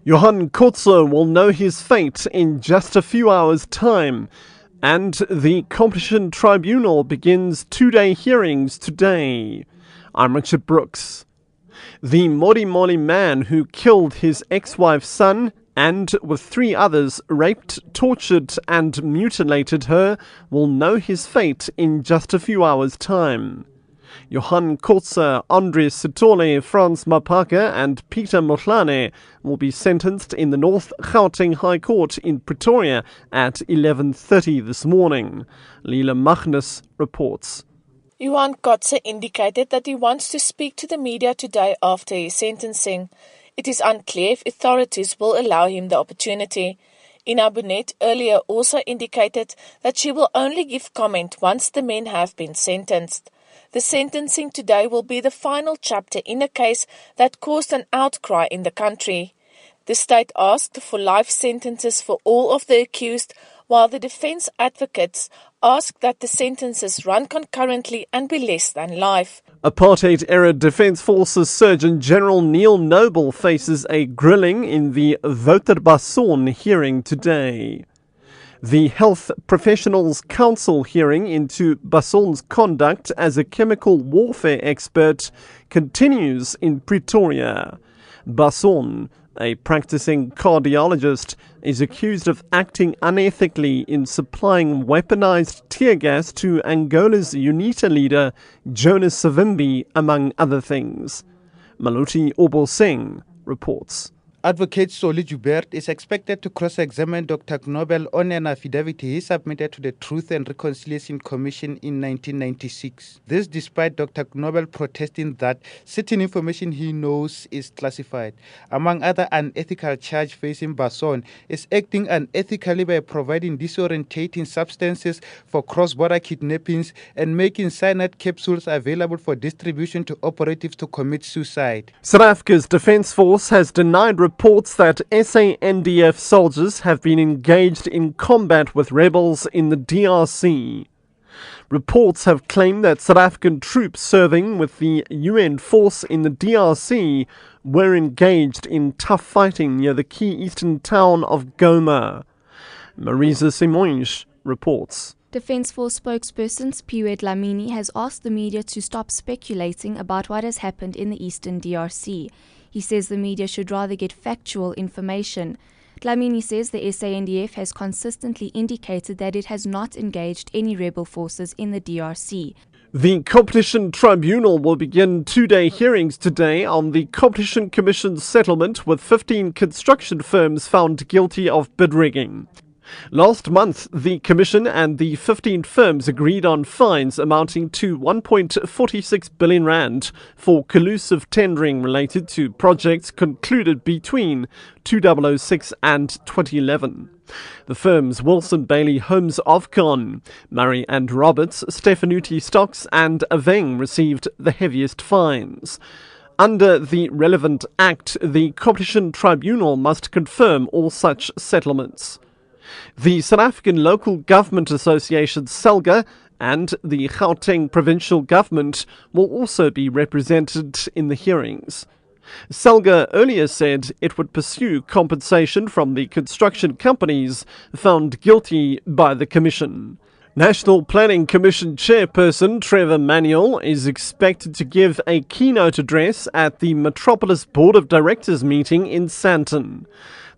Johan Kotze will know his fate in just a few hours' time, and the Competition Tribunal begins two-day hearings today. I'm Richard Brooks. The Mori man who killed his ex-wife's son and, with three others, raped, tortured and mutilated her will know his fate in just a few hours' time. Johan Kotze, Andries Sitole, Frans Mapaka and Peter Motlane will be sentenced in the North Gauteng High Court in Pretoria at 11:30 this morning. Leila Magnus reports. Johan Kotze indicated that he wants to speak to the media today after his sentencing. It is unclear if authorities will allow him the opportunity. Ina Bonet earlier also indicated that she will only give comment once the men have been sentenced. The sentencing today will be the final chapter in a case that caused an outcry in the country. The state asked for life sentences for all of the accused, while the defence advocates asked that the sentences run concurrently and be less than life. Apartheid-era Defence Forces Surgeon General Neil Noble faces a grilling in the Wouter-Basson hearing today. The Health Professionals Council hearing into Basson's conduct as a chemical warfare expert continues in Pretoria. Basson, a practicing cardiologist, is accused of acting unethically in supplying weaponized tear gas to Angola's UNITA leader, Jonas Savimbi, among other things. Maluti Oboseng reports. Advocate Solly Joubert is expected to cross-examine Dr. Knobel on an affidavit he submitted to the Truth and Reconciliation Commission in 1996. This despite Dr. Knobel protesting that certain information he knows is classified. Among other unethical charges facing Basson is acting unethically by providing disorientating substances for cross-border kidnappings and making cyanide capsules available for distribution to operatives to commit suicide. South Africa's Defence Force has denied reports that SANDF soldiers have been engaged in combat with rebels in the DRC. Reports have claimed that South African troops serving with the UN force in the DRC were engaged in tough fighting near the key eastern town of Goma. Marisa Simões reports. Defence Force spokesperson Piwe Dlamini has asked the media to stop speculating about what has happened in the eastern DRC. He says the media should rather get factual information. Dlamini says the SANDF has consistently indicated that it has not engaged any rebel forces in the DRC. The Competition Tribunal will begin two-day hearings today on the Competition Commission's settlement with 15 construction firms found guilty of bid rigging. Last month, the Commission and the 15 firms agreed on fines amounting to 1.46 billion rand for collusive tendering related to projects concluded between 2006 and 2011. The firms Wilson Bailey Holmes Ofcon, Murray and Roberts, Stefanuti Stocks and Aveng received the heaviest fines. Under the relevant act, the Competition Tribunal must confirm all such settlements. The South African Local Government Association, SALGA, and the Gauteng Provincial Government will also be represented in the hearings. SALGA earlier said it would pursue compensation from the construction companies found guilty by the Commission. National Planning Commission Chairperson Trevor Manuel is expected to give a keynote address at the Metropolis Board of Directors meeting in Sandton.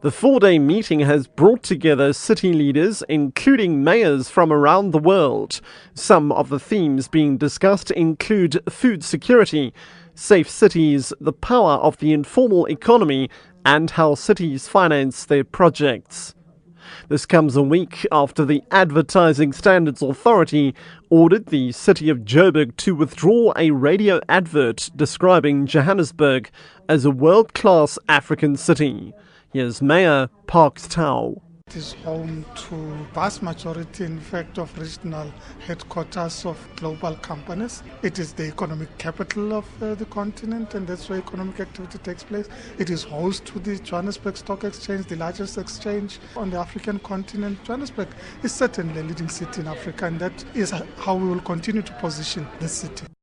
The four-day meeting has brought together city leaders, including mayors from around the world. Some of the themes being discussed include food security, safe cities, the power of the informal economy, and how cities finance their projects. This comes a week after the Advertising Standards Authority ordered the city of Joburg to withdraw a radio advert describing Johannesburg as a world-class African city. Here's Mayor Parks Tau. It is home to vast majority, in fact, of regional headquarters of global companies. It is the economic capital of the continent, and that's where economic activity takes place. It is host to the Johannesburg Stock Exchange, the largest exchange on the African continent. Johannesburg is certainly a leading city in Africa, and that is how we will continue to position the city.